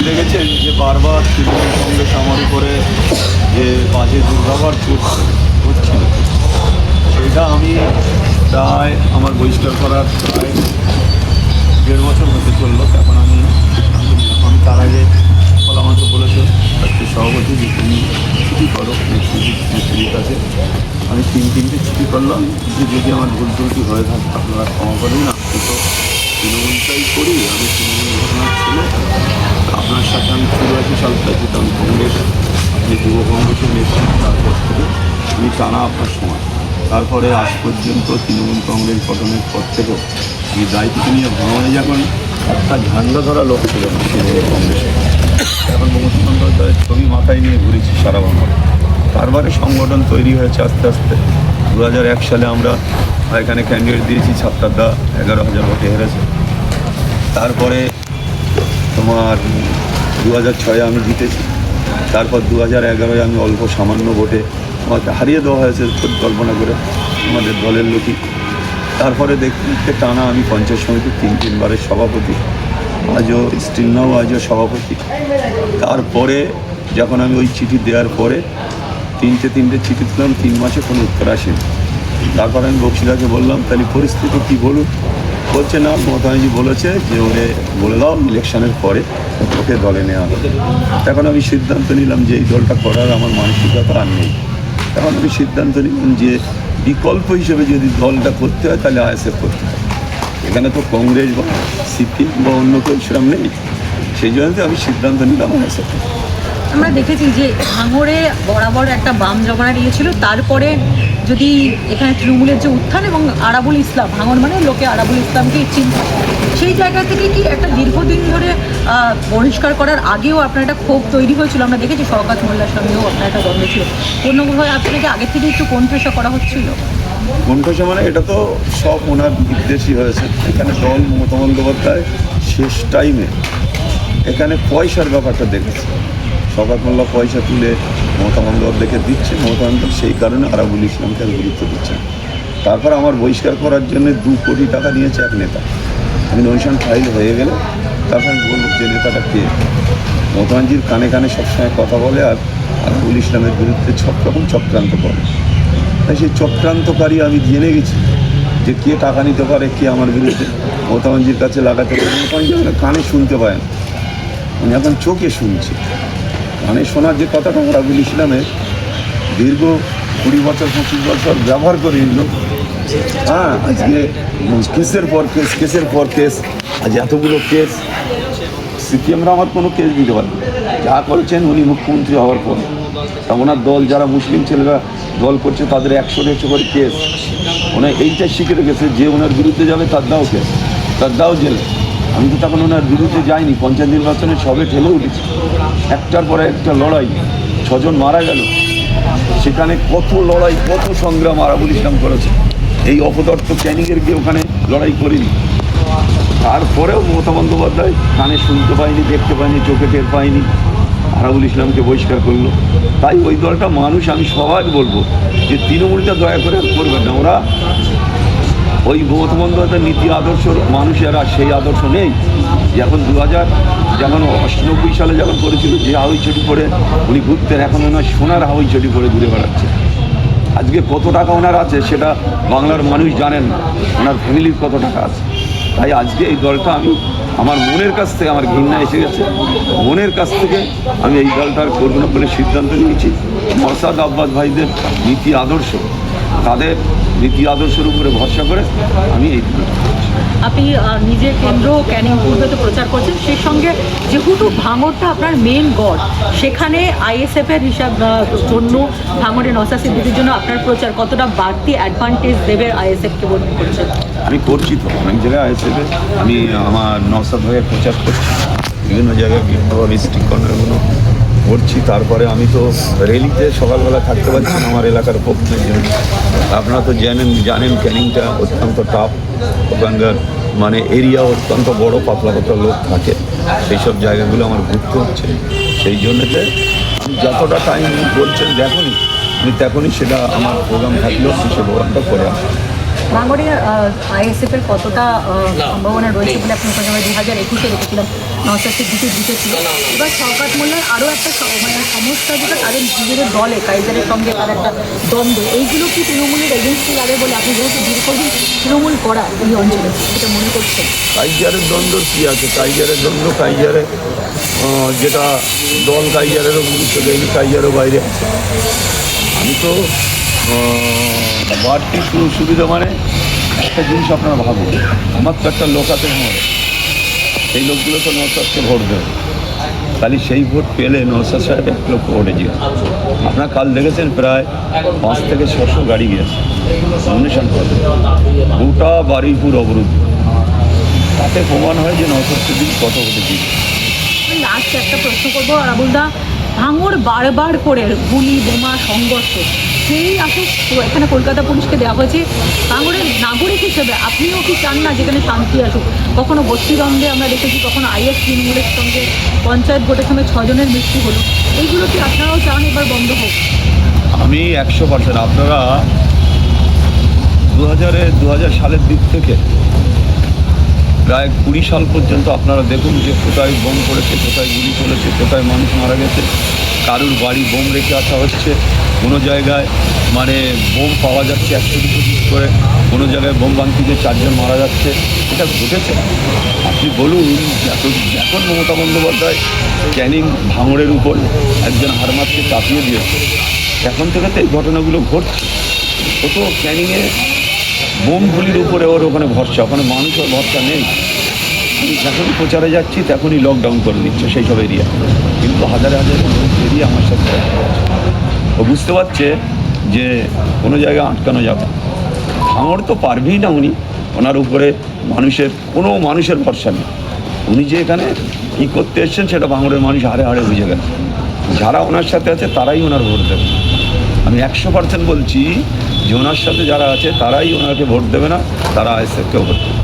দেখেছেন যে বারবার তৃণমূল কংগ্রেস আমার উপরে যে বাজে দুর্ব্যবহার হচ্ছিল, সেটা আমি প্রায় আমার বহিষ্কার করার প্রায় 1.5 বছর হতে চললো। এখন আমি তার আগে ফল আমাকে বলেছে আজকে সভাপতি যে তুমি ছুটি করো নেত্রীর কাছে। আমি তিনটে ছুটি করলাম যে যদি আমার ভুল ত্রুটি হয়ে থাকে আপনারা ক্ষমা করবেন। আপনি তো তৃণমূলটাই করি, আমি তৃণমূল ঘটনার ছিল। আপনার সাথে আমি 84 সাল থেকে যেতাম কংগ্রেস, আপনি যুব কংগ্রেসের নেতৃত্ব, তারপর থেকে আমি টানা আপনার সময়। তারপরে আজ পর্যন্ত তৃণমূল কংগ্রেস গঠনের পর থেকেও আমি দায়িত্ব নিয়ে ভ্রমণে যখন একটা ঝান্ডা ধরা লোক ছিল না তৃণমূল কংগ্রেসে, এখন মমতা বন্দ্যোপাধ্যায়ের ছবি মাথায় নিয়ে ঘুরেছি সারা বাংলায়। তারপরে সংগঠন তৈরি হয়েছে আস্তে আস্তে। 2001 সালে আমরা এখানে ক্যান্ডিডেট দিয়েছি, ছাত্রদা 11,000 ভোটে হেরেছে। তারপরে তোমার 2006 আমি জিতেছি। তারপর 2011 আমি অল্প সামান্য ভোটে আমাকে হারিয়ে দেওয়া হয়েছে পরিকল্পনা করে আমাদের দলের লোকই। তারপরে দেখতে টানা আমি পঞ্চায়েত সমিতির 3-3বারের সভাপতি, আজও স্টিল নাও আজও সভাপতি। তারপরে যখন আমি ওই চিঠি দেওয়ার পরে তিনটে চিঠি দিলাম, 3 মাসে কোনো উত্তর আসেনি। তারপর আমি বক্সিদাকে বললাম তাহলে পরিস্থিতি কী বলুন। বলছে না, মমতা ব্যানার্জি বলেছে যে ওরে বলে দাও ইলেকশনের পরে ওকে দলে নেওয়া হবে। এখন আমি সিদ্ধান্ত নিলাম যে এই দলটা করার আমার মানসিকতা আর নেই। এখন আমি সিদ্ধান্ত নিলাম যে বিকল্প হিসেবে যদি দলটা করতে হয় তাহলে আইএসএফ করতে হয়। এখানে তো কংগ্রেস বা সিপিএম বা অন্য কেউ সেরকম নেই, সেই জন্য আমি সিদ্ধান্ত নিলাম আইএসএফ। আমরা দেখেছি যে ভাঙড়ে বরাবর একটা বাম জমানা দিয়েছিল, তারপরে যদি এখানে তৃণমূলের যে উত্থান এবং আরাবুল ইসলাম, ভাঙড় মানে লোকে আরাবুল ইসলামকে চিন্তা, সেই জায়গা থেকে কি একটা দীর্ঘদিন ধরে বহিষ্কার করার আগেও আপনার একটা ক্ষোভ তৈরি হয়েছিল? আমরা দেখেছি শওকত মোল্লার সঙ্গেও আপনার একটা দ্বন্দ্ব ছিল, কোনোভাবে আপনাকে আগে থেকে একটু কোণঠাসা করা হচ্ছিল? কোণঠাসা মানে এটা তো সব ওনার নির্দেশই হয়েছে। এখানে দল মমতা বন্দ্যোপাধ্যায় শেষ টাইমে এখানে পয়সার ব্যাপারটা দেখেছে। শওকত মোল্লা পয়সা তুলে মমতা বন্দ্যোপাধ্যায়কে দিচ্ছে, মমতা বন্দ্যোপাধ্যায় সেই কারণে আরাবুল ইসলামকে গুরুত্ব দিচ্ছে। তারপর আমার বহিষ্কার করার জন্য 2 কোটি টাকা নিয়েছে এক নেতা। আমি নমিশন ফাইল হয়ে গেলে তারপর আমি বলব যে নেতাটা কে। মমতা ব্যানার্জির কানে কানে সবসময় কথা বলে আর আরাবুল ইসলামের বিরুদ্ধে সব রকম চক্রান্ত করে। তাই সেই চক্রান্তকারী আমি জেনে গেছি যে কে টাকা নিতে পারে, কে আমার বিরুদ্ধে মমতা ব্যানার্জির কাছে লাগাতে পারে। মমতা ব্যানার্জি কানে শুনতে পায় না, উনি এখন চোখে শুনছে। কানে শোনার যে কথাটা আরাবুল ইসলামের দীর্ঘ 20 বছর 25 বছর ব্যবহার করে নিল। হ্যাঁ, আজকে কেসের পর কেস, আজ এতগুলো কেস। সিপিএমরা আমার কোনো কেস দিতে পারে, যা করেছেন উনি মুখ্যমন্ত্রী হওয়ার পর। তা ওনার দল যারা মুসলিম ছেলেরা দল করছে তাদের 100 করে কেস। ওনার এইটা শিখে রেখেছে যে ওনার বিরুদ্ধে যাবে তার দাও কেস, তার দাও জেলে। আমি তো তখন ওনার বিরুদ্ধে যাইনি, পঞ্চায়েত নির্বাচনে সবে ঠেলে উঠেছি। একটার পরে একটা লড়াই, 6 জন মারা গেল। সেখানে কত লড়াই, কত সংগ্রাম আরাবুল ইসলাম করেছে। এই অপদর্থ ক্যানিংয়ের গিয়ে ওখানে লড়াই করিনি। তারপরেও মমতা বন্দ্যোপাধ্যায় কানে শুনতে পায়নি, দেখতে পায়নি, চোখে টের পায়নি, আরাবুল ইসলামকে বহিষ্কার করলো। তাই ওই দলটা মানুষ, আমি সবাই বলবো যে তৃণমূলটা দয়া করে করবেন না। ওরা ওই মমতা বন্দ্যোপাধ্যায়ের নীতি আদর্শ মানুষেরা সেই আদর্শ নেই। যখন 1989 সালে যখন করেছিল যে হাওয়াই চটি পরে উনি ঘুরতেন, এখন ওনার সোনার হাওয়াই চটি পরে ঘুরে বেড়াচ্ছে। আজকে কত টাকা ওনার আছে সেটা বাংলার মানুষ জানেন না, ওনার ফ্যামিলির কত টাকা আছে। তাই আজকে এই দলটা আমি আমার মনের কাছ থেকে, আমার ঘৃণা এসে গেছে, মনের কাছ থেকে আমি এই দলটার করব না বলে সিদ্ধান্ত নিয়েছি। মরসাদ আব্বাস ভাইদের নীতি আদর্শ, তাদের নীতি আদর্শের উপরে ভরসা করে আমি এই দলটা। আপনি নিজে কেন্দ্র ক্যানিং পূর্বে প্রচার করছেন, সেই সঙ্গে যেহেতু ভাঙড়টা আপনার মেন গড়, সেখানে আইএসএফের হিসাব জন্য ভাঙড়ে নওশাদ সিদ্দিকীর জন্য আপনার প্রচার কতটা বাড়তি অ্যাডভান্টেজ দেবে আইএসএফকে বলে করছেন? আমি করছি তো অনেক জায়গায় আইএসএফে, আমি আমার নওশাদ ভাইয়ের প্রচার করছি বিভিন্ন জায়গায়, বিভিন্নভাবে স্ট্রিট কর্নারগুলো করছি। তারপরে আমি তো রেলিতে সকালবেলা থাকতে পারছি না আমার এলাকার পক্ষের জন্য। আপনারা তো জানেন ক্যানিংটা অত্যন্ত টাফ, ওখানকার মানে এরিয়া অত্যন্ত বড়, পাতলা লোক থাকে, সেই সব জায়গাগুলো আমার ঘুরতে হচ্ছে। সেই জন্যতে আমি যতটা টাইম বলছেন দেখুনি, আমি তখনই সেটা আমার প্রোগ্রাম থাকলেও সেই প্রোগ্রামটা করে আসি। ভাঙড়ে আইএসএফ এর কতটা সম্ভাবনা রয়েছে বলে আপনি ওখানে 2021-এ দেখেছিলাম নওশাদ জিতেছিল। এবার শওকত মোল্লার আরও একটা মানে সমস্যা যেটা তাদের নিজেদের দলে কাইজারের সঙ্গে তার একটা দ্বন্দ্ব, এইগুলো কি তৃণমূলের এগেন্স্টে যাবে বলে আপনি যেহেতু দীর্ঘদিন তৃণমূল করা এই অঞ্চলে সেটা মনে করছেন? কাইজারের দ্বন্দ্ব কী আছে? কাইজারের দ্বন্দ্ব কাইজারে যেটা দল কাইজারেরও গুরুত্ব দেয়নি, কাইজারও বাইরে আছে। আমি তো বাড়তি সুবিধা মানে একটা জিনিস আপনারা ভাবুন, আমার তো একটা লোক আছে ভাঙড়ে, সেই লোকগুলো তো নওশাদকে ভোট দেবে, খালি সেই ভোট পেলে নওশাদ সাহেব 1 লক্ষ ভোটে জিতে। আপনারা কাল দেখেছেন প্রায় 5 থেকে 600 গাড়ি গিয়েছে নমিনেশন করবে, গোটা বারুইপুর অবরুদ্ধ। তাতে প্রমাণ হয় যে নওশাদ সিদ্দিকী কত ভোটে জিতে। লাস্ট একটা প্রশ্ন করবো রাবুলদা, ভাঙড় বারবার করে গুলি বোমা সংঘর্ষ, সেই আসে এখানে কলকাতা পুলিশকে দেওয়া হয়েছে। ভাঙড়ের নাগরিক হিসেবে আপনিও কি চান না যেখানে শান্তি আসুক? কখনো বস্তিদ্বন্দ্বে আমরা দেখেছি, কখনো আইএস তৃণমূলের সঙ্গে পঞ্চায়েত ভোটের সময় 6 জনের মৃত্যু হলো, এইগুলো কি আপনারাও চান এবার বন্ধ হোক? আমি 100%। আপনারা 2000 সালের দিক থেকে প্রায় 20 সাল পর্যন্ত আপনারা দেখুন যে কোথায় বোম পড়েছে, কোথায় গুলি চলেছে, কোথায় মানুষ মারা গেছে, কারুর বাড়ি বোম রেখে আসা হচ্ছে, কোনো জায়গায় মানে বোম পাওয়া যাচ্ছে 100-200 পিস করে, কোনো জায়গায় বোম বাংকিতে 4 জন মারা যাচ্ছে। এটা ঘটেছে। আপনি বলুন, এখন মমতা বন্দ্যোপাধ্যায় ক্যানিং ভাঙড়ের উপর একজন হারমাতকে চাপিয়ে দিয়েছে, এখন থেকে তো এই ঘটনাগুলো ঘটছে। ও তো ক্যানিংয়ে বোমগুলির উপরে ওর ওখানে ভরসা, ওখানে মানুষের ভরসা নেই। আমি যখনই প্রচারে যাচ্ছি তখনই লকডাউন করে দিচ্ছে সেই সব এরিয়া, কিন্তু হাজারে হাজারে এরিয়া আমার সাথে দেখা যাচ্ছে। ও বুঝতে পারছে যে কোনো জায়গায় আটকানো যাবে। ভাঙড় তো পারবেই না উনি, ওনার উপরে কোনো মানুষের ভরসা নেই। উনি যে এখানে কী করতে এসছেন সেটা ভাঙড়ের মানুষ হাড়ে হাড়ে বুঝে গেছে। যারা ওনার সাথে আছে তারাই ওনার ভোট দেবে। আমি 100% বলছি যে ওনার সাথে যারা আছে তারাই ওনাকে ভোট দেবে না, তারা আইএসএফকে ভোট দেবে।